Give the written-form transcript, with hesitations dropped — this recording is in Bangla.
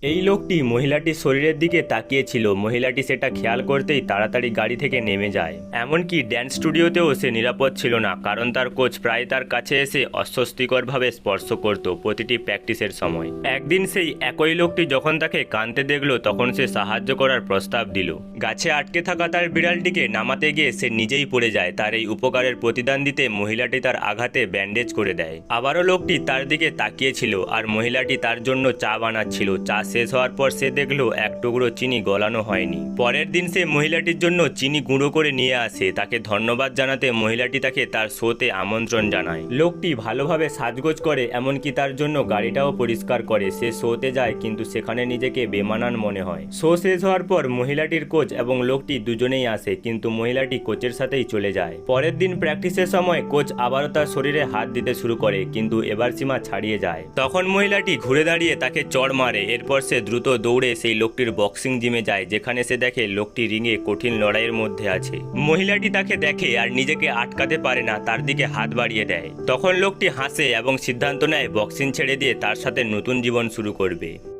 এই লোকটি মহিলাটির শরীরের দিকে তাকিয়েছিল। মহিলাটি সেটা খেয়াল করতেই তাড়াতাড়ি গাড়ি থেকে নেমে যায়। এমনকি ড্যান্স স্টুডিওতেও সে নিরাপদ ছিল না, কারণ তার কোচ প্রায় তার কাছে এসে অস্বস্তিকরভাবে স্পর্শ করত প্রতিটি প্র্যাকটিসের সময়। একদিন সেই একই লোকটি যখন তাকে কাঁদতে দেখলো, তখন সে সাহায্য করার প্রস্তাব দিল। গাছে আটকে থাকা তার বিড়ালটিকে নামাতে গিয়ে সে নিজেই পড়ে যায়। তার এই উপকারের প্রতিদান দিতে মহিলাটি তার আঘাতে ব্যান্ডেজ করে দেয়। আবারও লোকটি তার দিকে তাকিয়েছিল আর মহিলাটি তার জন্য চা বানাচ্ছিল। চা শেষ হওয়ার পর সে দেখলো এক টুকরো চিনি গলানো হয়নি। পরের দিন সে মহিলাটির জন্য চিনি গুঁড়ো করে নিয়ে আসে। তাকে ধন্যবাদ জানাতে মহিলাটি তাকে তার শোতে আমন্ত্রণ জানায়। লোকটি ভালোভাবে সাজগোজ করে, এমনকি তার জন্য গাড়িটাও পরিষ্কার করে। সে শোতে যায়, কিন্তু সেখানে নিজেকে বেমানান মনে হয়। শো শেষ হওয়ার পর মহিলাটির কোচ এবং লোকটি দুজনেই আসে, কিন্তু মহিলাটি কোচের সাথেই চলে যায়। পরের দিন প্র্যাকটিসের সময় কোচ আবারও তার শরীরে হাত দিতে শুরু করে, কিন্তু এবার সীমা ছাড়িয়ে যায়। তখন মহিলাটি ঘুরে দাঁড়িয়ে তাকে চড় মারে। এরপর সে দ্রুত দৌড়ে সেই লোকটির বক্সিং জিমে যায়, যেখানে সে দেখে লোকটি রিংয়ে কঠিন লড়াইয়ের মধ্যে আছে। মহিলাটি তাকে দেখে আর নিজেকে আটকাতে পারে না, তার দিকে হাত বাড়িয়ে দেয়। তখন লোকটি হাসে এবং সিদ্ধান্ত নেয় বক্সিং ছেড়ে দিয়ে তার সাথে নতুন জীবন শুরু করবে।